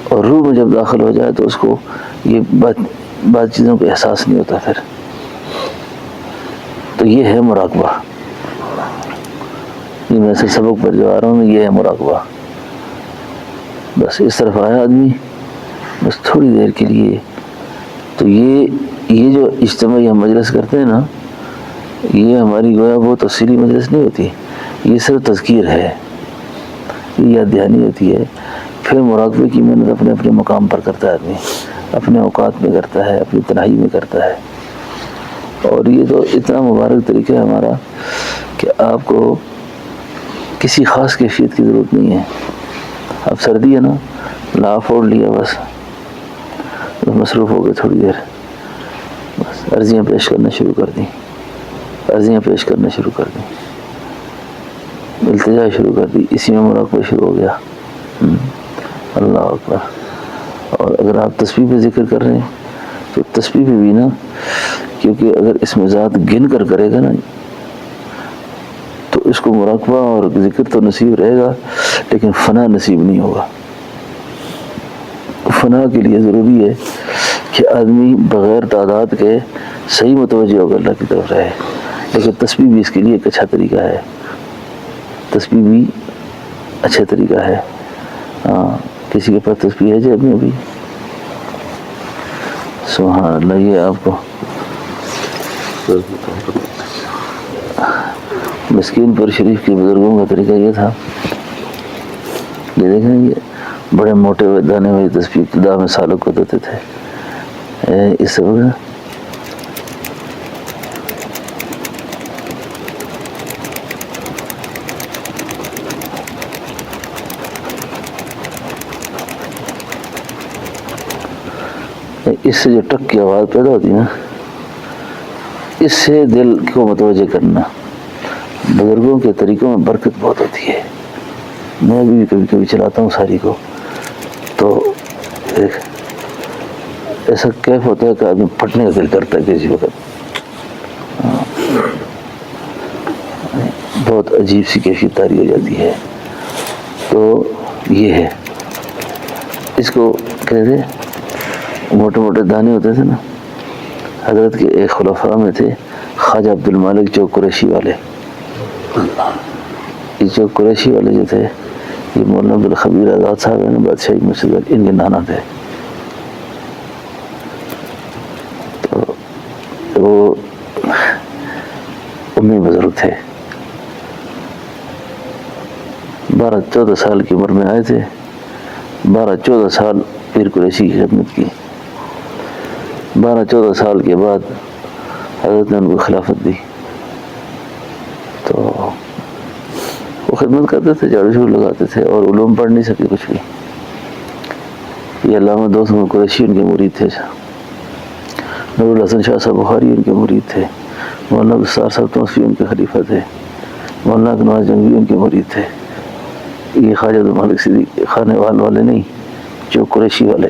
اور روح میں جب داخل ہو جائے تو اس کو یہ بعض چیزوں کا احساس نہیں ہوتا پھر۔ تو یہ ہے مراقبہ، کہ میں سے سبق پر جو آ رہا ہوں یہ ہے مراقبہ. بس اس طرف آیا آدمی بس تھوڑی دیر کے لیے. تو یہ جو اجتماعی ہم مجلس کرتے ہیں نا، یہ ہماری گویا وہ تفصیلی مجلس نہیں ہوتی، یہ صرف تذکیر ہے، یہ یاد دہانی ہوتی ہے. پھر مراقبے کی محنت اپنے اپنے مقام پر کرتا ہے آدمی، اپنے اوقات میں کرتا ہے، اپنی تنہائی میں کرتا ہے. اور یہ تو اتنا مبارک طریقہ ہے ہمارا کہ آپ کو کسی خاص کیفیت کی ضرورت نہیں ہے. اب سردی ہے نا، لاف اوڑھ لیا بس مصروف ہو گئے تھوڑی دیر، بس عرضیاں پیش کرنا شروع کر دیں، عرضیاں پیش کرنا شروع کر دیں، التجا شروع کر دی، اسی میں مراقبہ شروع ہو گیا. اللہ اکبر. اور اگر آپ تسبیح پہ ذکر کر رہے ہیں تو تسبیح پہ بھی نا، کیونکہ اگر اس میں ذات گن کر کرے گا نا تو اس کو مراقبہ اور ذکر تو نصیب رہے گا لیکن فنا نصیب نہیں ہوگا. فنا کے لیے ضروری ہے کہ آدمی بغیر تعداد کے صحیح متوجہ ہو کر اللہ کی طرف رہے. لیکن تسبیح بھی اس کے لیے ایک اچھا طریقہ ہے، تسبیح بھی اچھا طریقہ ہے. ہاں، کسی کے پاس تسبیح ہے جیب میں بھی؟ سبحان اللہ. یہ آپ کو مسکین پر شریف کے بزرگوں کا طریقہ یہ تھا. یہ دیکھیں، یہ بڑے موٹے دانے والی تسبیح ابتدا میں سالوں کو دیتے تھے. اس سے بغیر اس سے جو ٹک کی آواز پیدا ہوتی ہے نا، اس سے دل کو متوجہ کرنا. بزرگوں کے طریقوں میں برکت بہت ہوتی ہے. میں بھی کبھی کبھی چلاتا ہوں ساری کو تو ایسا کیف ہوتا ہے کہ آدمی پھٹنے کا دل کرتا ہے کسی وقت. بہت عجیب سی کیفیت طاری ہو جاتی ہے. تو یہ ہے، اس کو کہتے ہیں موٹے موٹے دانے ہوتے تھے نا. حضرت کے ایک خلفاء میں تھے خواجہ عبد المالک جو قریشی والے. یہ جو قریشی والے جو تھے، یہ مولانا عبدالخبیر آزاد صاحب ہیں نا، بادشاہی مسجد، ان کے نانا تھے. تو وہ امی بزرگ تھے. 12-14 سال کی عمر میں آئے تھے. 12-14 سال پیر قریشی کی خدمت کی. 12-14 سال کے بعد حضرت نے ان کو خلافت دی. تو وہ خدمت کرتے تھے، جھاڑو شروع لگاتے تھے، اور علوم پڑھ نہیں سکے کچھ بھی. یہ علامہ دوست قریشی ان کے مرید تھے. نور الحسن شاہ صاحب بخاری ان کے مرید تھے. مولانا بسار صاحب توسفی ان کے خلیفہ تھے. مولانا نواز جنگی ان کے مرید تھے. یہ خواجہ عبد المالک صدیق خانے والے نہیں، جو قریشی والے.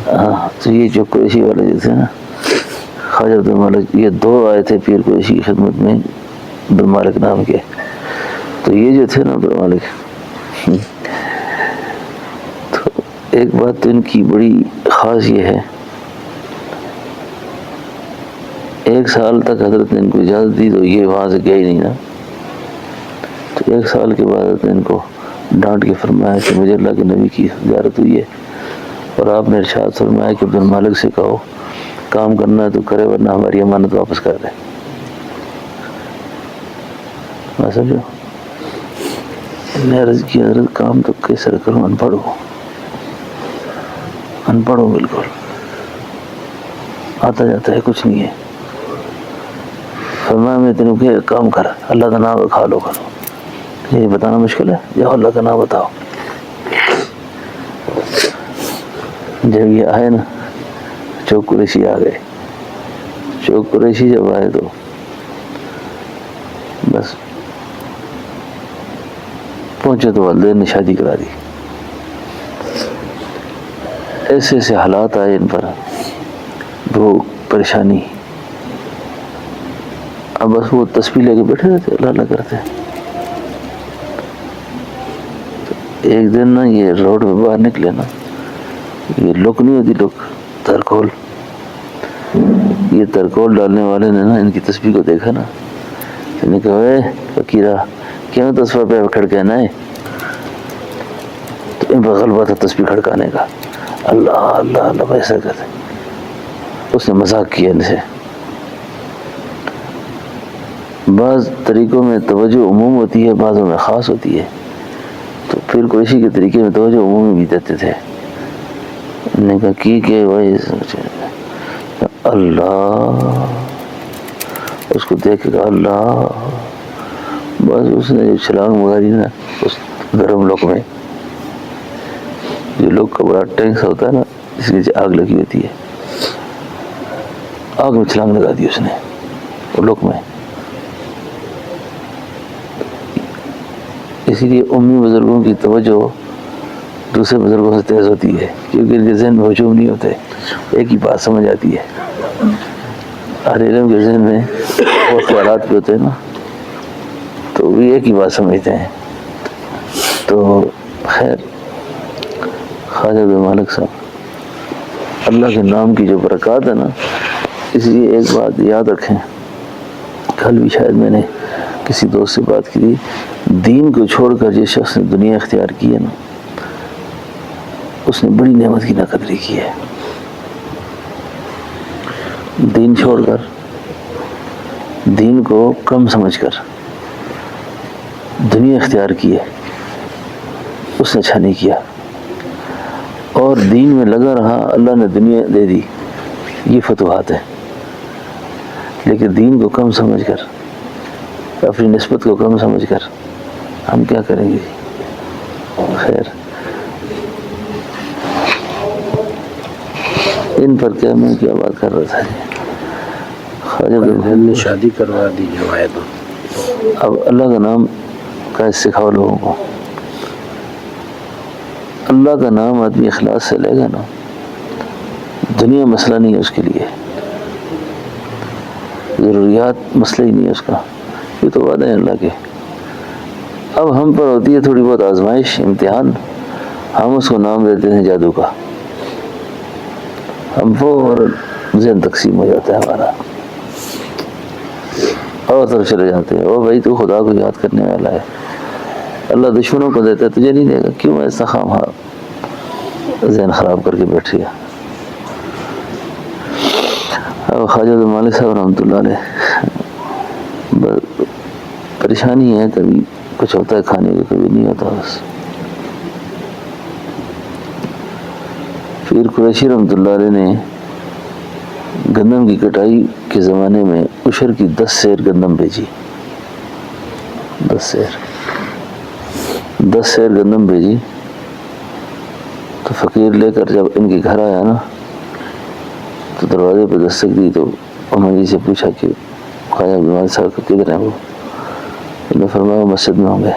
ہاں، تو یہ جو قریشی والے جو تھے نا، خواجہ عبد المالک، یہ 2 آئے تھے پیر قریشی کی خدمت میں، عبد المالک نام کے. تو یہ جو تھے نا عبد المالک، تو ایک بات تو ان کی بڑی خاص یہ ہے، 1 سال تک حضرت نے ان کو اجازت دی تو یہ وہاں سے گیا ہی نہیں نا. تو 1 سال کے بعد حضرت نے ان کو ڈانٹ کے فرمایا کہ مجھے اللہ کے نبی کی زیارت ہوئی ہے، اور آپ نے ارشاد فرمایا کہ عبد المالک سے کہو کام کرنا ہے تو کرے، ورنہ ہماری امانت واپس کر دے. میں سمجھو، میں عرض کی حضرت کام تو کیسے کروں، ان پڑھ ہوں بالکل، آتا جاتا ہے کچھ نہیں ہے. فرمایا میں تینوں کہ کام کر، اللہ کا نام کھا لو کرو. یہ بتانا مشکل ہے، جاؤ اللہ کا نام بتاؤ. جب یہ آئے نا، چوک قریشی آ گئے. چوک قریشی جب آئے تو بس پہنچے تو والدین نے شادی کرا دی. ایسے ایسے حالات آئے ان پر، بھوک، پریشانی. اب بس وہ تسبیح لے کے بیٹھے رہتے، اللہ اللہ کرتے. ایک دن نا یہ روڈ پہ باہر نکلے نا، یہ لک نہیں ہوتی، لک ترکول، یہ ترکول ڈالنے والے نے نا ان کی تسبیح کو دیکھا نا، تو نے کہا اے فقیرہ کیوں تسبیح پہ کھڑکانا ہے؟ تو ان پر غلبہ تھا تسبیح کھڑکانے کا، اللہ اللہ اللہ ایسا کرتے. اس نے مذاق کیا ان سے. بعض طریقوں میں توجہ عموم ہوتی ہے، بعضوں میں خاص ہوتی ہے. تو پھر قریشی کے طریقے میں توجہ عموم بھی دیتے تھے. انہوں نے کہا کہ وہی اللہ، اس کو دیکھ کے کہا اللہ. بس اس نے چھلانگ ماری نا اس گرم لوک میں، جو لوگ کا بڑا ٹینک سا ہوتا ہے نا جس کے آگ لگی ہوتی ہے، آگ میں چھلانگ لگا دی اس نے وہ لوک میں. اسی لیے امی بزرگوں کی توجہ دوسرے بزرگوں سے تیز ہوتی ہے، کیونکہ ان کے ذہن میں ہجوم نہیں ہوتے، ایک ہی بات سمجھ آتی ہے. ہر علم کے ذہن میں وہ خیالات بھی ہوتے ہیں نا، تو وہ ایک ہی بات سمجھتے ہیں. تو خیر خواجہ عبد المالک صاحب، اللہ کے نام کی جو برکات ہے نا، اس لیے ایک بات یاد رکھیں. کل بھی شاید میں نے کسی دوست سے بات کی تھی، دین کو چھوڑ کر جس شخص نے دنیا اختیار کی ہے نا، اس نے بڑی نعمت کی ناقدری کی ہے. دین چھوڑ کر، دین کو کم سمجھ کر دنیا اختیار کی ہے، اس نے اچھا نہیں کیا. اور دین میں لگا رہا، اللہ نے دنیا دے دی، یہ فتوحات ہے. لیکن دین کو کم سمجھ کر، اپنی نسبت کو کم سمجھ کر ہم کیا کریں گے؟ خیر ان پر کیا میں کیا بات کر رہا تھا. خواجہ نے شادی کروا دی جو ہے تو اب اللہ کا نام کا سکھاؤ لوگوں کو. اللہ کا نام آدمی اخلاص سے لے گا نا، دنیا مسئلہ نہیں ہے اس کے لیے، ضروریات مسئلہ ہی نہیں ہے اس کا. یہ تو وعدے ہیں اللہ کے. اب ہم پر ہوتی ہے تھوڑی بہت آزمائش، امتحان، ہم اس کو نام دیتے ہیں جادو کا. ہم فوراً ذہن تقسیم ہو جاتا ہے ہمارا، اور طرف چلے جاتے ہیں. او بھائی تو خدا کو یاد کرنے والا ہے، اللہ دشمنوں کو دیتا ہے، تجھے نہیں دے گا. کیوں ایسا خام ذہن خراب کر کے بیٹھ گیا. اب خواجہ عبد المالک صاحب رحمۃ اللہ علیہ، پریشانی ہے، کبھی کچھ ہوتا ہے کھانے کو، کبھی نہیں ہوتا. بس پھر قریشی رحمۃ اللہ علیہ نے گندم کی کٹائی کے زمانے میں عشر کی 10 سیر گندم بھیجی. 10 سیر گندم بھیجی. تو فقیر لے کر جب ان کے گھر آیا نا، تو دروازے پہ دستک دی. تو امر جی سے پوچھا کہ خواجہ بیمار صاحب کدھر ہیں وہ؟ انہوں نے فرمایا مسجد میں ہوں گے.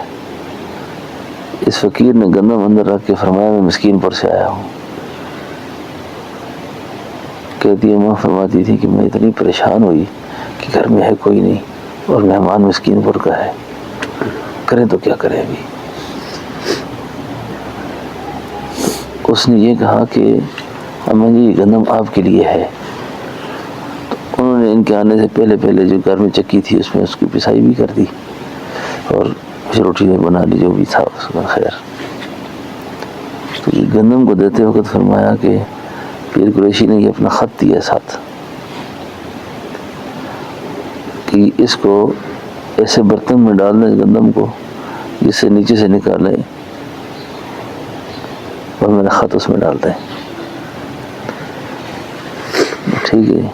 اس فقیر نے گندم اندر رکھ کے فرمایا میں مسکین پور سے آیا ہوں. کہتی ہے ماں فرماتی تھی کہ میں اتنی پریشان ہوئی کہ گھر میں ہے کوئی نہیں اور مہمان مسکین پور کا ہے، کریں تو کیا کریں. ابھی اس نے یہ کہا کہ اماں جی یہ گندم آپ کے لیے ہے. تو انہوں نے ان کے آنے سے پہلے جو گھر میں چکی تھی اس میں اس کی پسائی بھی کر دی اور روٹی بنا لی، جو بھی تھا اس کا. خیر تو یہ گندم کو دیتے وقت فرمایا کہ پیر قریشی نے یہ اپنا خط دیا ساتھ کہ اس کو ایسے برتن میں ڈال دیں گندم کو جس سے نیچے سے نکالے اور میرا خط اس میں ڈال دیں. ٹھیک ہے.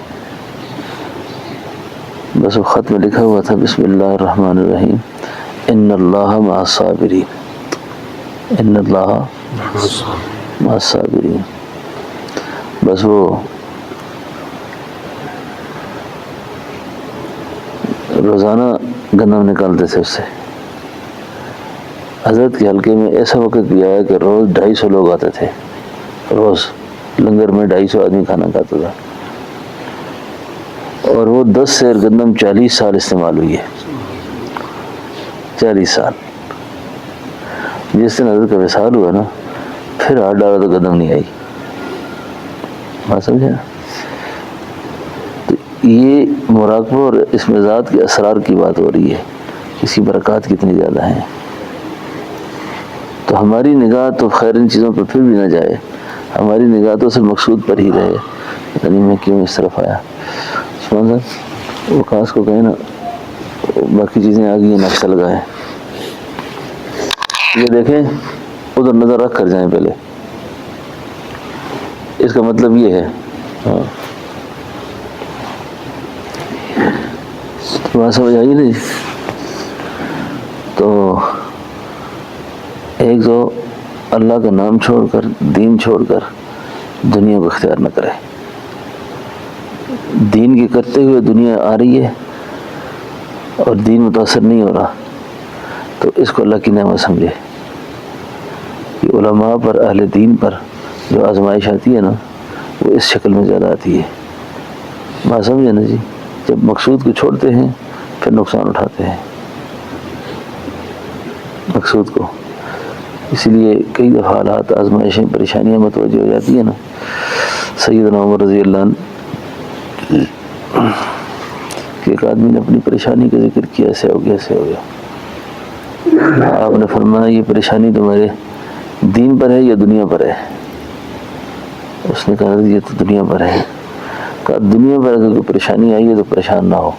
بس وہ خط میں لکھا ہوا تھا بسم اللہ الرحمن الرحیم ان اللہ مع الصابرین، ان اللہ مع الصابرین. بس وہ روزانہ گندم نکالتے تھے اس سے. حضرت کے حلقے میں ایسا وقت بھی آیا کہ روز 250 لوگ آتے تھے، روز لنگر میں 250 آدمی کھانا کھاتا تھا. اور وہ 10 سیر گندم 40 سال استعمال ہوئی ہے. 40 سال. جس دن حضرت کا وصال ہوا نا، پھر ہاتھ ڈالا تو گندم نہیں آئی. بات سمجھے نا؟ تو یہ مراقبہ اور اس میں ذات کے اسرار کی بات ہو رہی ہے، اس کی برکات کتنی زیادہ ہیں. تو ہماری نگاہ تو خیر ان چیزوں پر پھر بھی نہ جائے، ہماری نگاہ تو صرف مقصود پر ہی رہے. پتہ نہیں میں کیوں اس طرف آیا. عثمان صاحب وہ خاص کو کہیں نا باقی چیزیں آ گئی ہیں، نقشہ لگائیں. یہ دیکھیں ادھر نظر رکھ کر جائیں پہلے. اس کا مطلب یہ ہے، ہاں بات سمجھ آئی نہیں. تو ایک تو اللہ کا نام چھوڑ کر، دین چھوڑ کر دنیا کو اختیار نہ کرے. دین کے کرتے ہوئے دنیا آ رہی ہے اور دین متاثر نہیں ہو رہا، تو اس کو اللہ کی نعمت سمجھے. کہ علماء پر، اہل دین پر جو آزمائش آتی ہے نا، وہ اس شکل میں زیادہ آتی ہے. بات سمجھے نا جی. جب مقصود کو چھوڑتے ہیں پھر نقصان اٹھاتے ہیں مقصود کو. اسی لیے کئی دفعہ حالات، آزمائشیں، پریشانیاں متوجہ ہو جاتی ہیں نا. سیدنا عمر رضی اللہ عنہ کہ ایک آدمی نے اپنی پریشانی کا ذکر کیا، ایسے ہو گیا ایسے ہو گیا. آپ نے فرمایا یہ پریشانی تمہارے دین پر ہے یا دنیا پر ہے؟ اس نے کہا یہ تو دنیا پر ہے. کہا دنیا پر اگر کوئی پریشانی آئی ہے تو پریشان نہ ہو،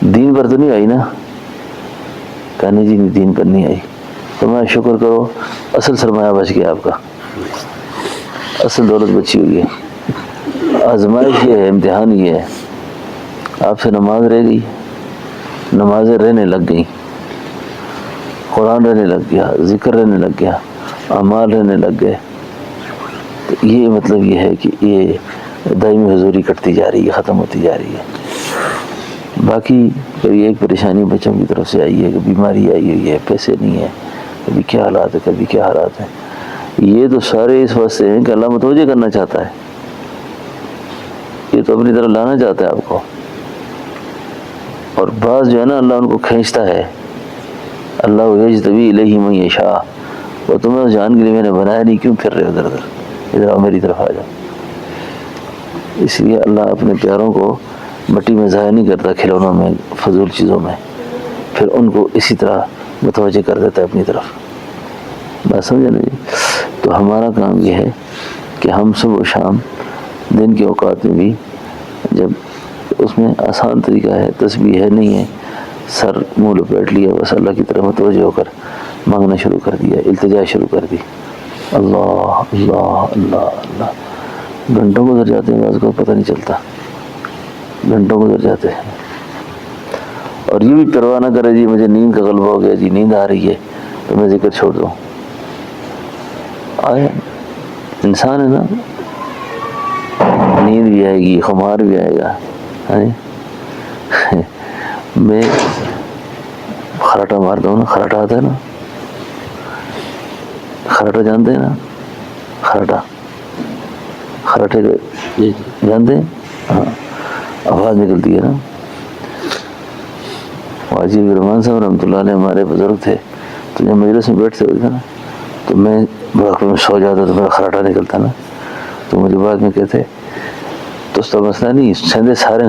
دین پر تو نہیں آئی نا؟ کہا نہیں جی دین پر نہیں آئی. تو میں شکر کرو اصل سرمایہ بچ گیا آپ کا، اصل دولت بچی ہوئی ہے. آزمائش یہ ہے، امتحان یہ ہے. آپ سے نماز رہ گئی، نمازیں رہنے لگ گئیں، قرآن رہنے لگ گیا، ذکر رہنے لگ گیا، اعمال رہنے لگ گئے. تو یہ مطلب یہ ہے کہ یہ دائمی حضوری کٹتی جا رہی ہے، ختم ہوتی جا رہی ہے. باقی کبھی ایک پریشانی بچوں کی طرف سے آئی ہے، کبھی بیماری آئی ہوئی ہے، پیسے نہیں ہے، کبھی کیا حالات ہے، کبھی کیا حالات ہیں. یہ تو سارے اس واسطے ہیں کہ اللہ متوجہ کرنا چاہتا ہے. یہ تو اپنی طرف لانا چاہتا ہے آپ کو. اور بعض جو ہے نا اللہ ان کو کھینچتا ہے. اللہ یجتبی الیہ من یشاء. وہ تمہیں اس جان کے لیے میں نے بنایا نہیں، کیوں پھر رہے ادھر ادھر آؤ میری طرف آ جاؤ. اس لیے اللہ اپنے پیاروں کو مٹی میں ضائع نہیں کرتا، کھلونوں میں، فضول چیزوں میں، پھر ان کو اسی طرح متوجہ کر دیتا ہے اپنی طرف. بات سمجھے نا جی. تو ہمارا کام یہ ہے کہ ہم صبح و شام دن کے اوقات میں بھی، جب اس میں آسان طریقہ ہے، تسبیح ہے نہیں ہے، سر منہ لپیٹ لیا، بس اللہ کی طرف متوجہ ہو کر مانگنا شروع کر دیا، التجا شروع کر دی. اللہ اللہ اللہ اللہ. گھنٹوں گزر جاتے ہیں، بعض کو پتہ نہیں چلتا، گھنٹوں گزر جاتے ہیں. اور یہ بھی پرواہ نہ کرے جی مجھے نیند کا غلبہ ہو گیا، جی نیند آ رہی ہے تو میں ذکر چھوڑ دوں. آیا انسان ہے نا، نیند بھی آئے گی، خمار بھی آئے گا. میں خراٹا مارتا ہوں نا، خراٹا آتا ہے نا، خراٹا جانتے ہیں نا؟ خراٹا، خراٹے جانتے ہیں؟ ہاں آواز نکلتی ہے نا. واجب الرحمان صاحب رحمۃ اللہ علیہ ہمارے بزرگ تھے. تو جب مجلس میں بیٹھتے ہوئے تھے نا، تو میں بڑھاپے میں سو جاتا تو میرا خراٹا نکلتا نا. تو مجھے بعد میں کہتے تو اس کا مسئلہ نہیں سندے سارے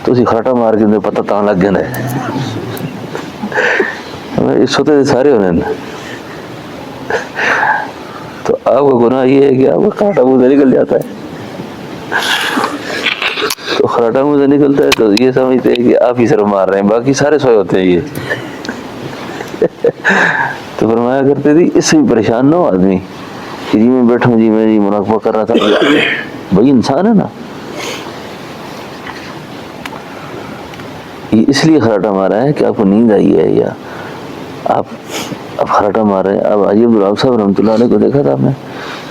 تو اسی خراٹا مار کے پتہ تاں لگ گیا اس سوتے سارے ہونے. تو آپ کا گناہ یہ ہے کہ آپ کا خراٹا منہ سے نکل جاتا ہے. تو خراٹا منہ سے نکلتا ہے تو یہ سمجھتے ہیں کہ آپ ہی سر مار رہے ہیں، باقی سارے سوئے ہوتے ہیں. یہ تو فرمایا کرتے تھے اس سے بھی پریشان نہ ہو آدمی کہ جی میں بیٹھوں، جی میں مراقبہ کر رہا تھا. بھائی انسان ہے نا، یہ اس لیے خراٹا مارا ہے کہ آپ کو نیند آئی ہے یا آپ خراٹا مار رہے ہیں. اب عجیب الرحمان صاحب رحمۃ اللہ علیہ کو دیکھا تھا آپ نے،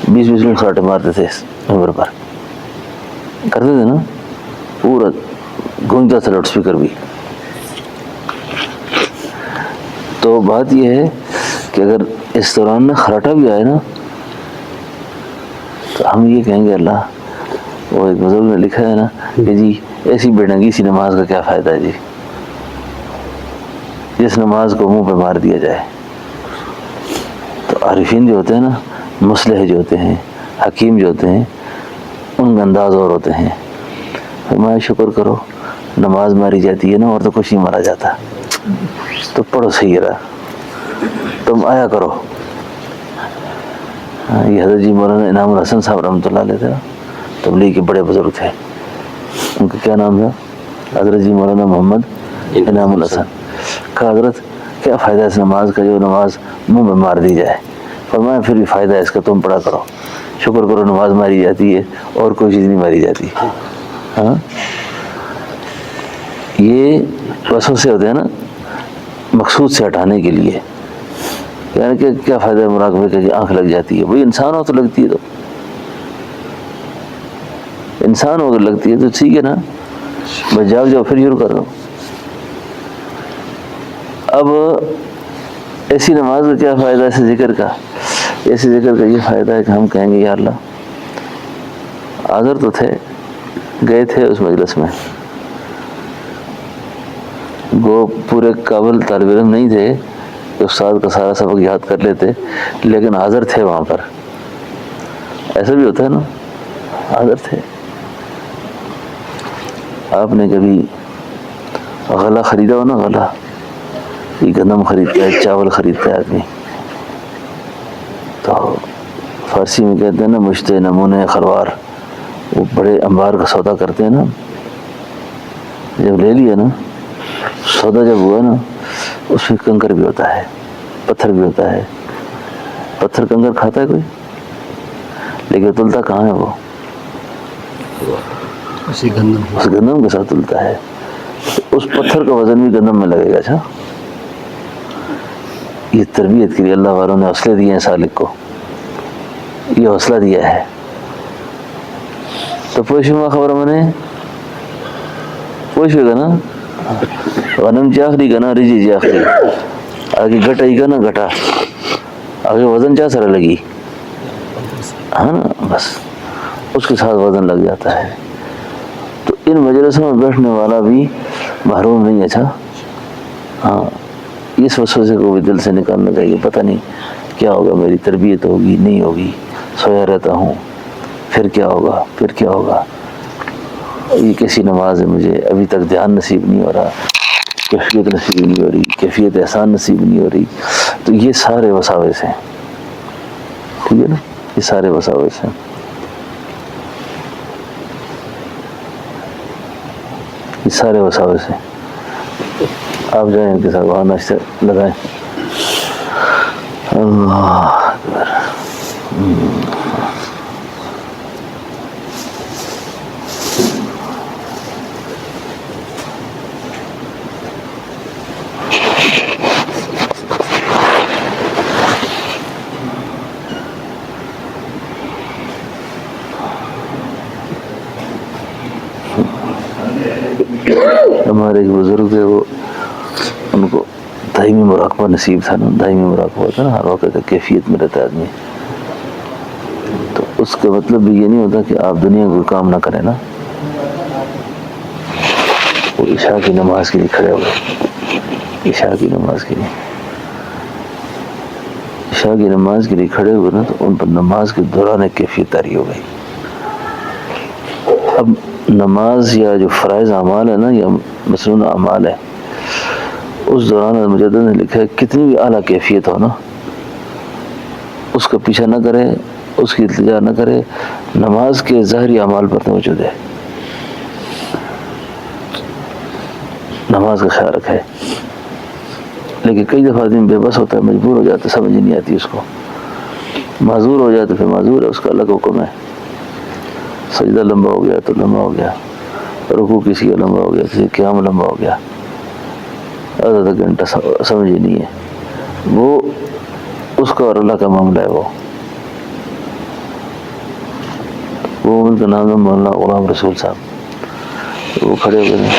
20 منٹ خراٹے مارتے تھے اس نمبر پر، کرتے تھے نا، پورا گونجتا تھا لاؤڈ اسپیکر بھی. تو بات یہ ہے کہ اگر اس دوران نا خراٹا بھی آئے نا تو ہم یہ کہیں گے اللہ، وہ ایک بزرگ نے لکھا ہے نا کہ جی ایسی بے ڈنگی سی نماز کا کیا فائدہ ہے جی، جس نماز کو منہ پہ مار دیا جائے. تو عارفین جو ہوتے ہیں نا، مصلح جو ہوتے ہیں، حکیم جو ہوتے ہیں، ان میں انداز اور ہوتے ہیں. فرمایا شکر کرو نماز ماری جاتی ہے نا، اور تو کچھ نہیں مارا جاتا. تو پڑھو صحیح رہا، تم آیا کرو. یہ حضرت جی مولانا انعام الحسن صاحب رحمۃ اللہ علیہ تھے، تبلیغ کے بڑے بزرگ تھے. ان کا کیا نام تھا؟ حضرت جی مولانا محمد انعام الحسن. کہا حضرت کیا فائدہ اس نماز کا جو نماز منہ میں مار دی جائے. فرمایا پھر بھی فائدہ ہے اس کا، تم پڑھا کرو. شکر کرو نماز ماری جاتی ہے اور کوئی چیز نہیں ماری جاتی. ہاں یہ وسوسے ہوتے ہیں نا مقصود سے ہٹانے کے لیے. یعنی کہ کیا فائدہ ہے مراقبے کا کہ آنکھ لگ جاتی ہے. وہی انسان ہو تو لگتی ہے، تو انسان ہو اگر لگتی ہے تو ٹھیک ہے نا، بس جاگ جاؤ پھر شروع کر دو. اب ایسی نماز کا کیا فائدہ، ایسے ذکر کا؟ ایسے ذکر کا یہ فائدہ ہے کہ ہم کہیں گے یا اللہ، حاضر تو تھے، گئے تھے اس مجلس میں، وہ پورے قابل طالب علم نہیں تھے کہ استاد کا سارا سبق یاد کر لیتے، لیکن حاضر تھے وہاں پر. ایسا بھی ہوتا ہے نا، حاضر تھے. آپ نے کبھی غلہ خریدا ہو نا، غلہ، یہ گندم خریدتا ہے، چاول خریدتا ہے آدمی، تو فارسی میں کہتے ہیں نا مشتے نمونے خروار. وہ بڑے انبار کا سودا کرتے ہیں نا، جب لے لیا نا سودا، جب ہوا نا اس میں کنکر بھی ہوتا ہے، پتھر بھی ہوتا ہے. پتھر کنکر کھاتا ہے کوئی؟ لیکن تلتا کہاں ہے وہ؟ اس گندم کے ساتھ تلتا ہے. اس پتھر کا وزن بھی گندم میں لگے گا. اچھا، یہ تربیت کے لیے اللہ والوں نے حوصلے دیے ہیں سالک کو، یہ حوصلہ دیا ہے. تو پوچھوں خبر میں نے پوچھے گا نا، غنم چاخری کا نا رجی چاخری آگے گٹا ہی کا نا گٹا آگے وزن چا سر لگی، ہے نا، بس اس کے ساتھ وزن لگ جاتا ہے. تو ان مجلسوں میں بیٹھنے والا بھی محروم نہیں. اچھا ہاں، اس وسوسے کو بھی دل سے نکالنا چاہیے. پتہ نہیں کیا ہوگا، میری تربیت ہوگی نہیں ہوگی، سویا رہتا ہوں، پھر کیا ہوگا، پھر کیا ہوگا. یہ کیسی نماز ہے، مجھے ابھی تک دھیان نصیب نہیں ہو رہا، کیفیت نصیب نہیں ہو رہی، کیفیت احسان نصیب نہیں ہو رہی. تو یہ سارے وساوس ہیں، ٹھیک ہے نا، یہ سارے وساوس ہیں. یہ سارے وساوس ہیں. آپ جائیں ان کے ساتھ وہاں ناشتہ لگائیں. اللہ اکبر. ہمارے ایک بزرگ ہے، وہ ان کو دائمی مراقبہ نصیب تھا نا، دائمی مراقبہ ہوتا ہے نا، ہر وقت کیفیت میں رہتا ہے آدمی. تو اس کا مطلب بھی یہ نہیں ہوتا کہ آپ دنیا کو کام نہ کریں نا. وہ عشاء کی نماز کے لیے کھڑے ہو گئے، عشاء کی نماز کے لیے، عشاء کی نماز کے لیے کھڑے ہوئے نا، تو ان پر نماز کے دوران ایک کیفیت طاری ہو گئی. اب نماز یا جو فرائض اعمال ہے نا، یا مسنون اعمال ہے، اس دوران مجدد نے لکھا ہے کتنی بھی اعلیٰ کیفیت ہو نا، اس کا پیچھا نہ کرے، اس کی التجا نہ کرے، نماز کے ظاہری اعمال پر توجہ دے، نماز کا خیال رکھے. لیکن کئی دفعہ آدمی بے بس ہوتا ہے، مجبور ہو جاتا ہے، سمجھ نہیں آتی اس کو، معذور ہو جاتا ہے، پھر معذور ہے، اس کا الگ حکم ہے. سجدہ لمبا ہو گیا تو لمبا ہو گیا، رکوع کسی کا لمبا ہو گیا، کسی قیام لمبا ہو گیا، آدھا گھنٹہ سمجھ ہی نہیں ہے. وہ اس کا اور اللہ کا معاملہ ہے. وہ ان کا نام ہے مولانا غلام رسول صاحب. وہ کھڑے ہوئے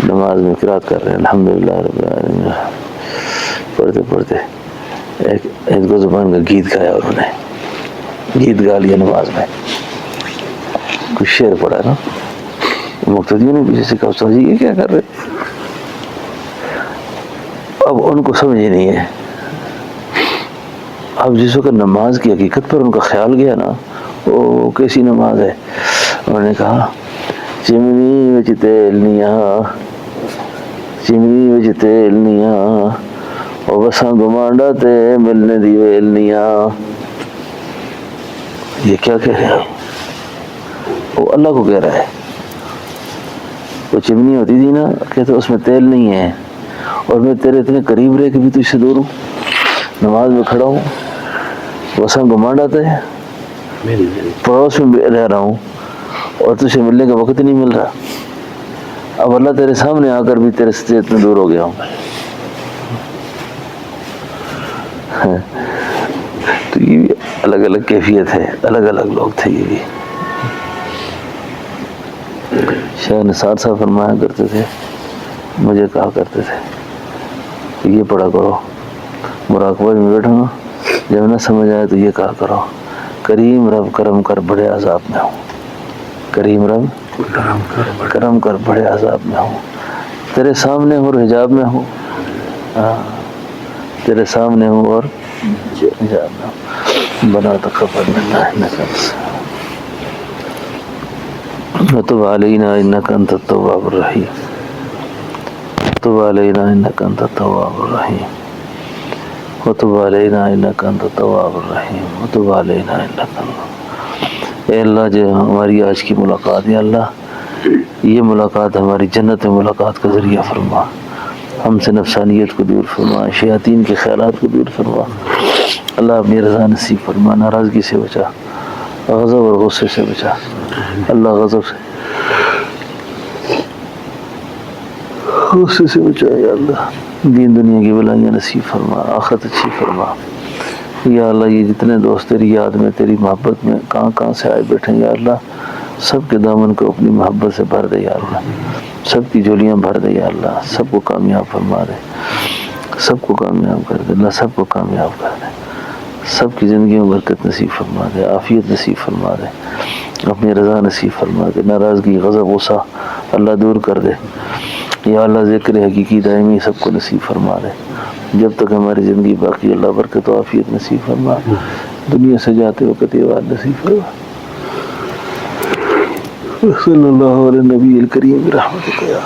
نماز میں قرات کر رہے ہیں، الحمدللہ رب العالمین، پڑھتے پڑھتے ایک دو زبان کا گیت گایا. انہوں نے گیت گا لیا نماز میں، کچھ شعر پڑھا نا، مقتدیوں نے پیچھے سے کہا استاد جی یہ کیا کر رہے. اب ان کو سمجھ ہی نہیں ہے. اب جس وقت نماز کی حقیقت پر ان کا خیال گیا نا، وہ کیسی نماز ہے، انہوں نے کہا چمنی وچ تیل نہیں آ، چمنی وچ تیل نہیں آ، اور بساں گمانڈا تے ملنے دی ویل نہیں آ۔ یہ کیا کہہ رہے ہیں؟ وہ اللہ کو کہہ رہا ہے۔ وہ چمنی ہوتی تھی نا، کہتے اس میں تیل نہیں ہے، اور میں تیرے اتنے قریب رہ کے بھی تجھ سے دور ہوں، نماز میں کھڑا ہوں، وساں گمانڈ آتا ہے، پڑوس میں رہ رہا ہوں اور تجھے ملنے کا وقت نہیں مل رہا۔ اب اللہ تیرے سامنے آ کر بھی تیرے سے اتنے دور ہو گیا ہوں۔ تو یہ بھی الگ الگ کیفیت ہے، الگ الگ لوگ تھے۔ یہ بھی شاہ نثار صاحب فرمایا کرتے تھے، مجھے کہا کرتے تھے کہ یہ پڑھا کرو، مراقبہ میں بیٹھا نا، جب نہ سمجھ آئے تو یہ کہا کرو، کریم رب کرم کر بڑے عذاب میں ہوں، کریم رب کرم کر بڑے عذاب میں ہوں، تیرے سامنے ہوں اور حجاب میں ہوں، تیرے سامنے ہوں اور حجاب میں ہوں، بنا تقبل منا انک وتب علینا انک انت التواب الرحیم، وتب علینا انک انت التواب الرحیم، وتب علینا انک انت التواب الرحیم، وتب علینا انک انت۔ اے اللہ جو ہماری آج کی ملاقات ہے، اللہ یہ ملاقات ہماری جنت میں ملاقات کا ذریعہ فرما، ہم سے نفسانیت کو دور فرما، شیاطین کے خیالات کو دور فرما، اللہ اپنی رضا نصیب فرما، ناراضگی سے بچا، غضب اور غصے سے بچا، اللہ غضب سے غصے سے بچا، یا اللہ دین دنیا کی بلائیاں نصیب فرما، آخرت اچھی فرما، یا اللہ یہ جتنے دوست تیری یاد میں تیری محبت میں کہاں کہاں سے آئے بیٹھے ہیں، یا اللہ سب کے دامن کو اپنی محبت سے بھر دے، یا اللہ سب کی جولیاں بھر دے، یا اللہ سب کو کامیاب فرما دے، سب کو کامیاب کر دے، اللہ سب کو کامیاب کر دے، سب کی زندگی میں برکت نصیب فرما دے، عافیت نصیب فرما دے، اپنی رضا نصیب فرما دے، ناراضگی غضب غصہ اللہ دور کر دے، یا اللہ ذکر حقیقی دائمی سب کو نصیب فرما دے، جب تک ہماری زندگی باقی اللہ برکت و عافیت نصیب فرما، دنیا سے جاتے وقت یہ بات نصیب فرما، صلی اللہ علیہ نبی الکریم برحمتک یا